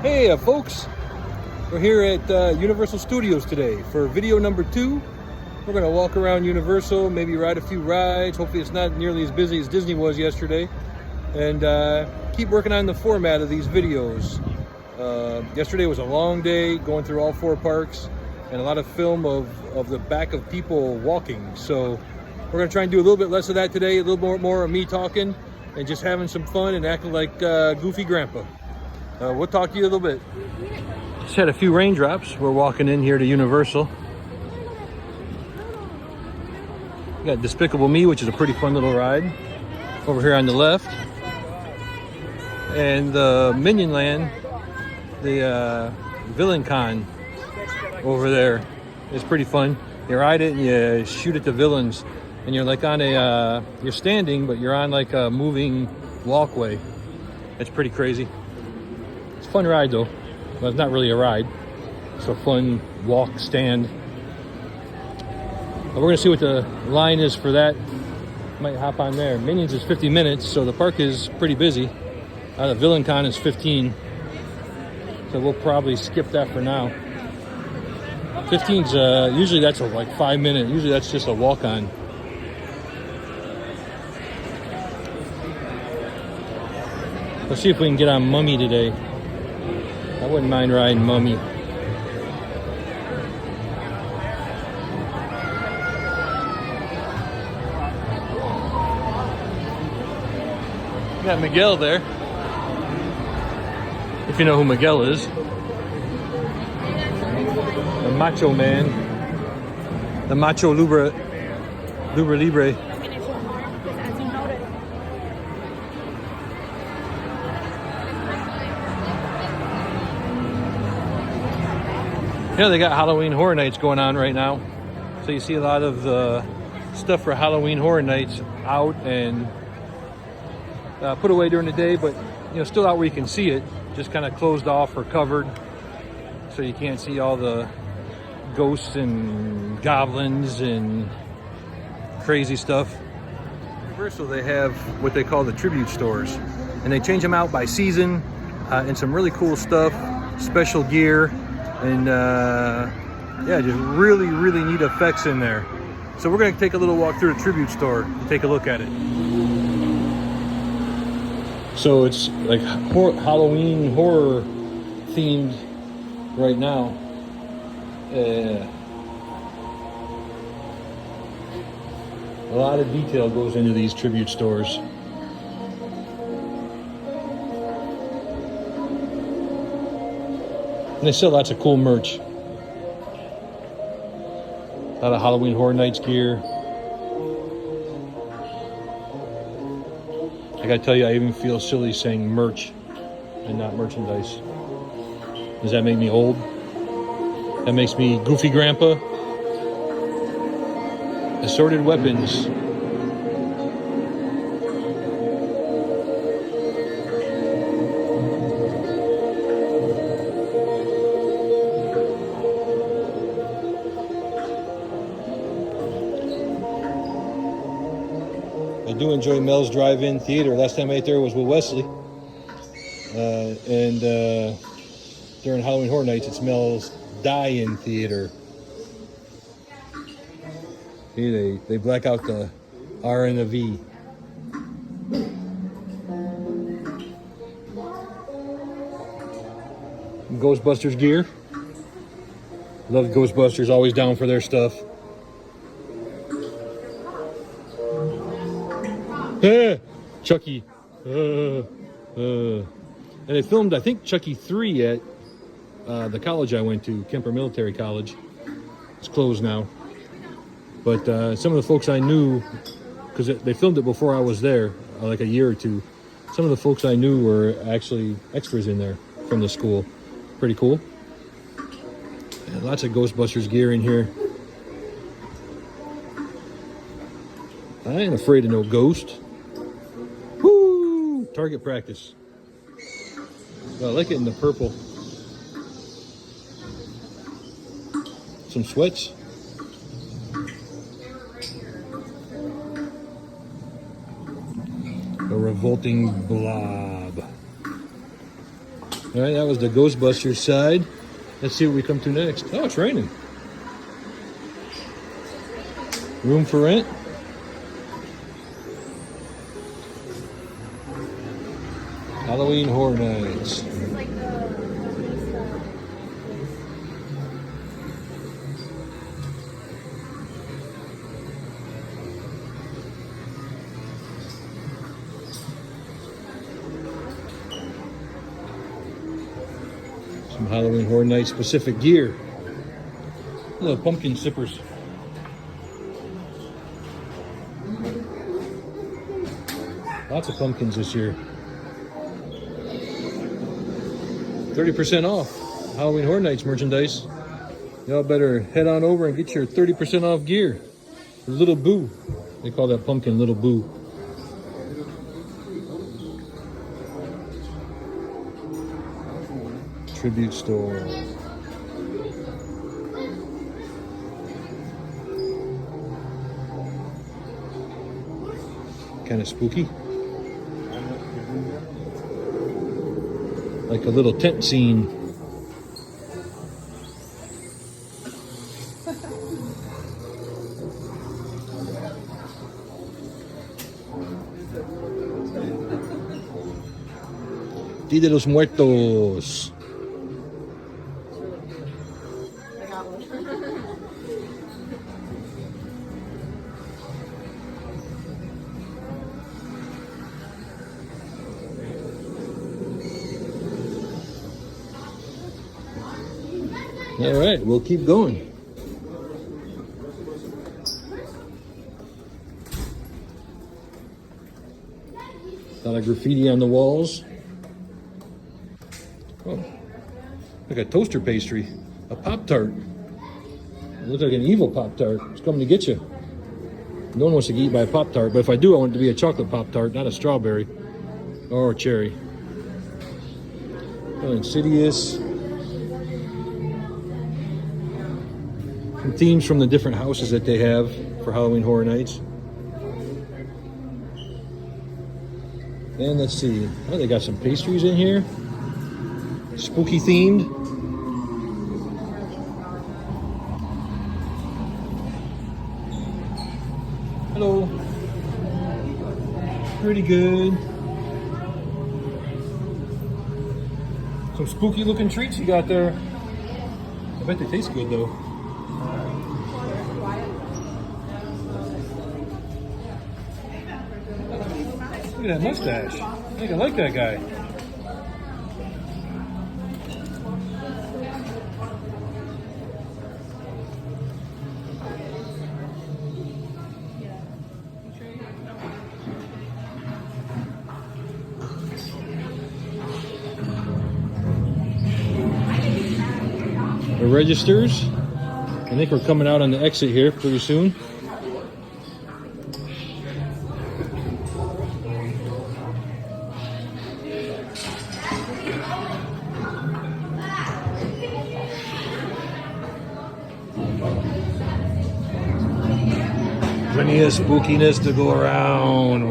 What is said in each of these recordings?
Hey folks, we're here at Universal Studios today for video number 2. We're going to walk around Universal, maybe ride a few rides. Hopefully it's not nearly as busy as Disney was yesterday. And keep working on the format of these videos. Yesterday was a long day going through all 4 parks and a lot of film of the back of people walking. So we're going to try and do a little bit less of that today, a little more of me talking and just having some fun and acting like Goofy Grandpa. We'll talk to you a little bit. Just had a few raindrops. We're walking in here to Universal. We got Despicable Me, which is a pretty fun little ride over here on the left. And the Minion Land, the Villain Con over there is pretty fun. You ride it and you shoot at the villains. And you're like on you're standing, but you're on like a moving walkway. It's pretty crazy. It's a fun ride though. Well, it's not really a ride. It's a fun walk stand. We're gonna see what the line is for that. Might hop on there. Minions is 50 minutes, so the park is pretty busy. The Villain Con is 15. So we'll probably skip that for now. 15's usually that's like 5 minutes. Usually that's just a walk on. Let's see if we can get on Mummy today. I wouldn't mind riding Mummy. Got Miguel there. If you know who Miguel is. The Macho Man. The Macho Lubre Libre. You know, they got Halloween Horror Nights going on right now. So you see a lot of the stuff for Halloween Horror Nights out and put away during the day, but you know, still out where you can see it, just kind of closed off or covered, so you can't see all the ghosts and goblins and crazy stuff. Universal, they have what they call the tribute stores, and they change them out by season, and some really cool stuff, special gear, and yeah, just really neat effects in there. So we're going to take a little walk through the tribute store and take a look at it. So it's like Halloween horror themed right now. A lot of detail goes into these tribute stores. And they sell lots of cool merch. A lot of Halloween Horror Nights gear. I gotta tell you, I even feel silly saying merch and not merchandise. Does that make me old? That makes me Goofy Grandpa. Assorted weapons. I do enjoy Mel's Drive-In Theater. Last time I ate there was with Wesley. And during Halloween Horror Nights, it's Mel's Die-In Theater. See, they black out the R and the V. Ghostbusters gear. Love Ghostbusters, always down for their stuff. Chucky. And they filmed, I think, Chucky 3 at the college I went to, Kemper Military College. It's closed now. But some of the folks I knew, because they filmed it before I was there, like a year or two, some of the folks I knew were actually extras in there from the school. Pretty cool. And lots of Ghostbusters gear in here. I ain't afraid of no ghost. Woo! Target practice. I like it in the purple. Some sweats. A revolting blob. All right, that was the Ghostbusters side. Let's see what we come to next. Oh, it's raining. Room for Rent. Halloween Horror Nights. Some Halloween Horror Nights specific gear. Little pumpkin sippers. Lots of pumpkins this year. 30% off Halloween Horror Nights merchandise. Y'all better head on over and get your 30% off gear. Little Boo. They call that pumpkin Little Boo. Tribute store. Kind of spooky. Like a little tent scene. Dia de los Muertos. All right, we'll keep going. A lot of graffiti on the walls. Oh, like a toaster pastry, a Pop-Tart. It looks like an evil Pop-Tart. It's coming to get you. No one wants to get eaten by a Pop-Tart, but if I do, I want it to be a chocolate Pop-Tart, not a strawberry or a cherry. Oh, Insidious. Some themes from the different houses that they have for Halloween Horror Nights. And let's see. Oh, they got some pastries in here. Spooky themed. Hello. Pretty good. Some spooky looking treats you got there. I bet they taste good though. Look at that mustache. I think I like that guy. The registers. I think we're coming out on the exit here pretty soon. Plenty of spookiness to go around.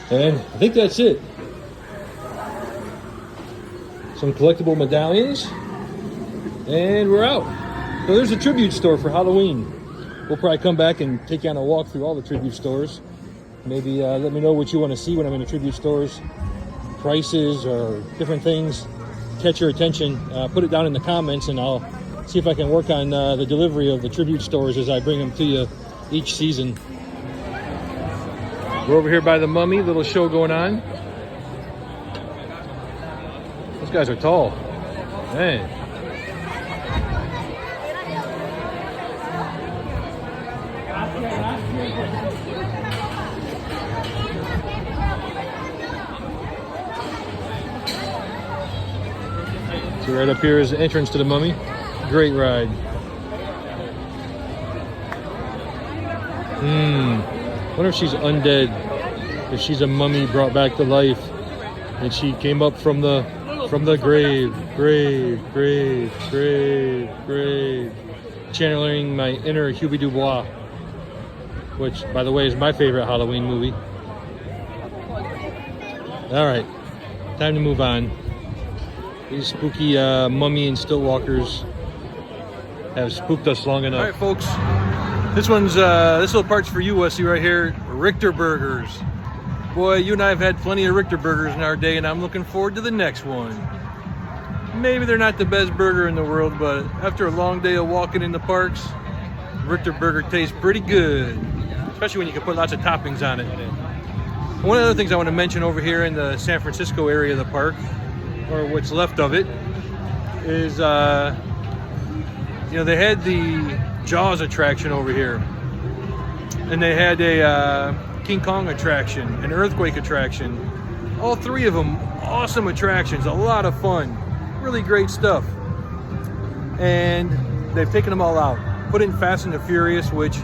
And I think that's it. Some collectible medallions. And we're out. So there's a tribute store for Halloween. We'll probably come back and take you on a walk through all the tribute stores. Maybe let me know what you want to see when I'm in the tribute stores. Prices or different things catch your attention. Put it down in the comments and I'll see if I can work on the delivery of the tribute stores as I bring them to you each season. We're over here by the Mummy, little show going on. Those guys are tall. Man. So right up here is the entrance to the Mummy. Great ride. Wonder if she's undead. If she's a mummy brought back to life, and she came up from the grave, channeling my inner Hubie Dubois, which, by the way, is my favorite Halloween movie. All right, time to move on. These spooky mummy and still walkers have spooked us long enough. All right, folks. This little part's for you, Wesley, right here. Richter Burgers. Boy, you and I have had plenty of Richter Burgers in our day, and I'm looking forward to the next one. Maybe they're not the best burger in the world, but after a long day of walking in the parks, Richter Burger tastes pretty good, especially when you can put lots of toppings on it. One of the other things I want to mention over here in the San Francisco area of the park, or what's left of it, is they had the Jaws attraction over here, and they had a King Kong attraction, an earthquake attraction. All three of them awesome attractions, a lot of fun, really great stuff. And they've taken them all out, put in Fast and the Furious, which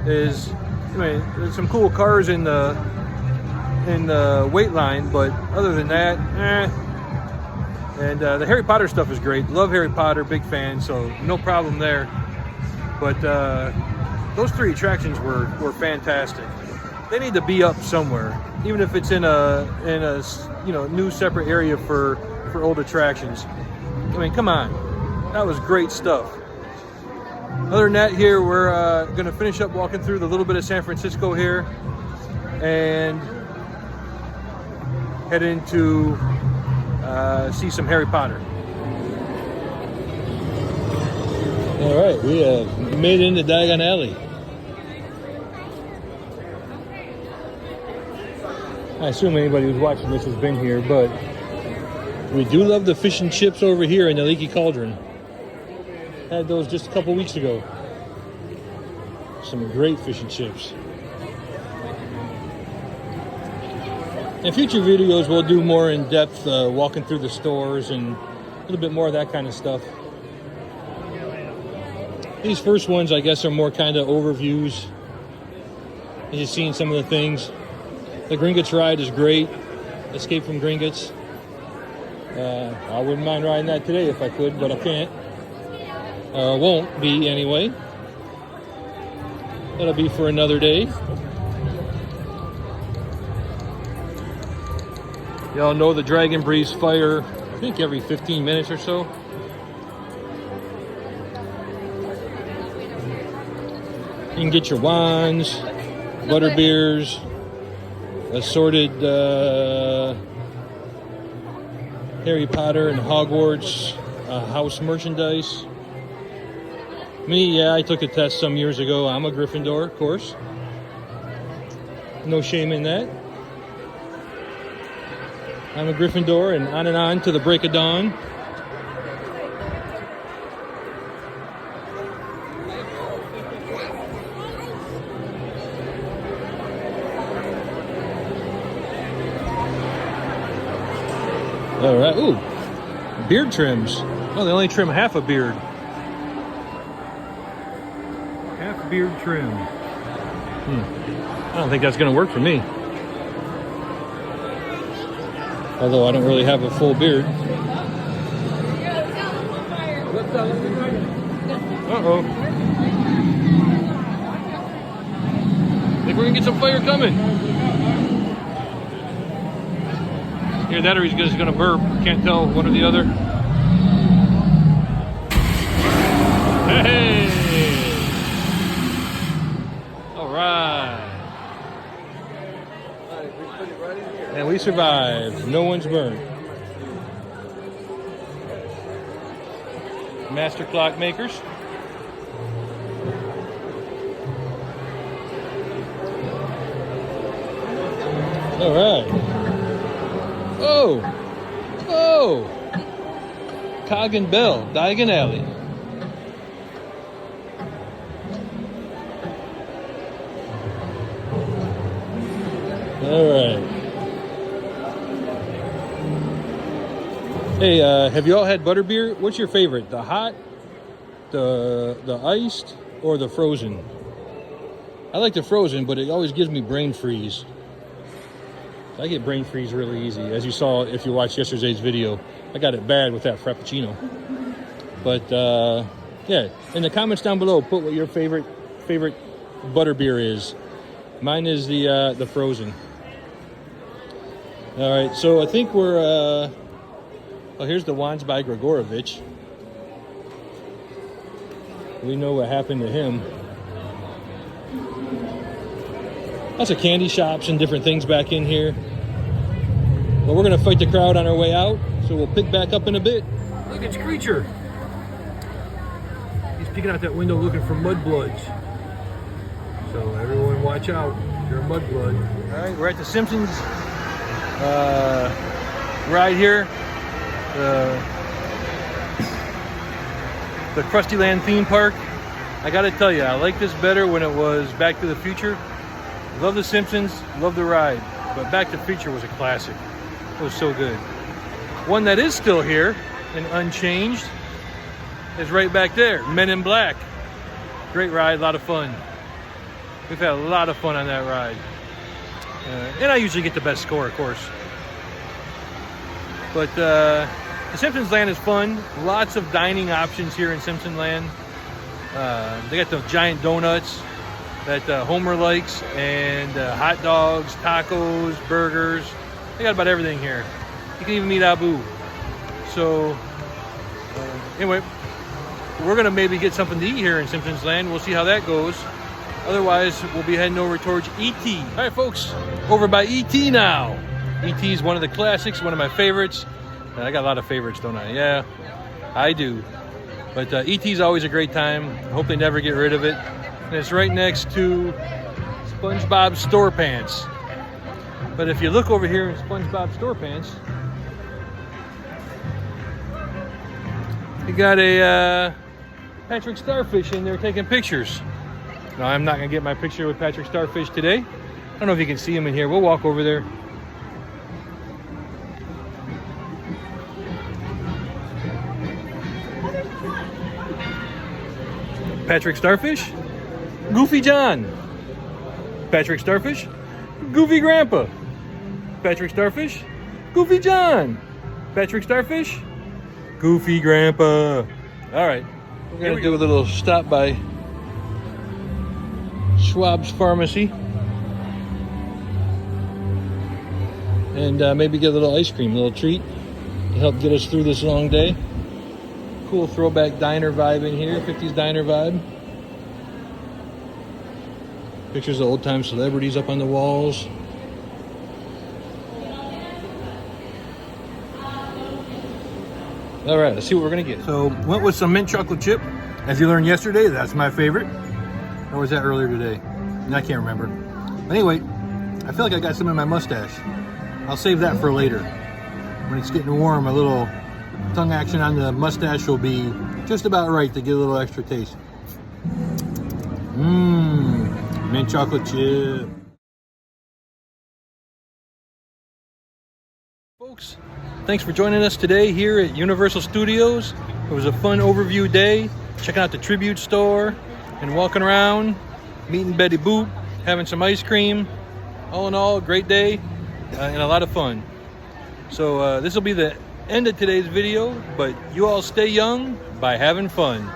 is, there's some cool cars in the wait line, but other than that, And the Harry Potter stuff is great. Love Harry Potter, big fan, so no problem there. But those three attractions were fantastic. They need to be up somewhere, even if it's in a new separate area for old attractions. I mean, come on, that was great stuff. Other than that, here we're going to finish up walking through the little bit of San Francisco here, and head into see some Harry Potter. All right, we have made it into Diagon Alley. I assume anybody who's watching this has been here, but we do love the fish and chips over here in the Leaky Cauldron. Had those just a couple weeks ago. Some great fish and chips. In future videos, we'll do more in-depth walking through the stores and a little bit more of that kind of stuff. These first ones, I guess, are more kind of overviews. You're just seeing some of the things. The Gringotts ride is great. Escape from Gringotts. I wouldn't mind riding that today if I could, but I can't. Won't be anyway. That'll be for another day. Y'all know the dragon breathes fire, I think every 15 minutes or so. You can get your wands, butter beers, assorted Harry Potter and Hogwarts house merchandise. Me, I took a test some years ago. I'm a Gryffindor, of course. No shame in that. I'm a Gryffindor, and on to the break of dawn. All right. Ooh, beard trims. Oh, they only trim half a beard. Half beard trim. I don't think that's going to work for me. Although I don't really have a full beard. Uh-oh. Think we're going to get some fire coming. Either that or he's just going to burp. Can't tell one or the other. Hey! All right. And we survived. No one's burned. Master clock makers. All right. Oh! Oh! Cog and Bell, Diagon Alley. All right. Hey, have you all had butterbeer? What's your favorite? The hot, the iced, or the frozen? I like the frozen, but it always gives me brain freeze. I get brain freeze really easy. As you saw if you watched yesterday's video, I got it bad with that Frappuccino. But yeah, in the comments down below, put what your favorite butterbeer is. Mine is the frozen. All right, so I think we're, well, here's the Wands by Grigorovich. We know what happened to him. Lots of candy shops and different things back in here. But we're gonna fight the crowd on our way out, so we'll pick back up in a bit. Look at Screecher. He's peeking out that window looking for mudbloods. So everyone watch out, you're a mudblood. All right, we're at the Simpsons ride here. The Krusty Land theme park. I gotta tell you, I like this better when it was Back to the Future. Love the Simpsons, love the ride, but Back to the Future was a classic. It was so good. One that is still here and unchanged is right back there, Men in Black. Great ride, a lot of fun. We've had a lot of fun on that ride. And I usually get the best score, of course. But the Simpsons Land is fun. Lots of dining options here in Simpsons Land. They got the giant donuts that Homer likes, and hot dogs, tacos, burgers. They got about everything here. You can even meet Abu. So anyway, we're gonna maybe get something to eat here in Simpsons Land. We'll see how that goes. Otherwise, we'll be heading over towards E.T. All right, folks, over by E.T. now. E.T. is one of the classics, one of my favorites. I got a lot of favorites, don't I? Yeah, I do. But E.T. is always a great time. I hope they never get rid of it. And it's right next to SpongeBob StorePants. But if you look over here in SpongeBob StorePants, you got a Patrick Starfish in there taking pictures. No, I'm not going to get my picture with Patrick Starfish today. I don't know if you can see him in here. We'll walk over there. Patrick Starfish, Goofy John. Patrick Starfish, Goofy Grandpa. Patrick Starfish, Goofy John. Patrick Starfish, Goofy Grandpa. All right, we're going to do a little stop by Schwab's Pharmacy and maybe get a little ice cream, a little treat to help get us through this long day. Cool throwback diner vibe in here, 50s diner vibe. Pictures of old time celebrities up on the walls. All right, let's see what we're gonna get. So went with some mint chocolate chip. As you learned yesterday, that's my favorite. Or was that earlier today? I can't remember. But anyway, I feel like I got some in my mustache. I'll save that for later. When it's getting warm, a little tongue action on the mustache will be just about right to get a little extra taste. Mint chocolate chip. Folks, thanks for joining us today here at Universal Studios. It was a fun overview day, checking out the Tribute store and walking around, meeting Betty Boop, having some ice cream. All in all, a great day and a lot of fun. So this will be the end of today's video, but you all stay young by having fun.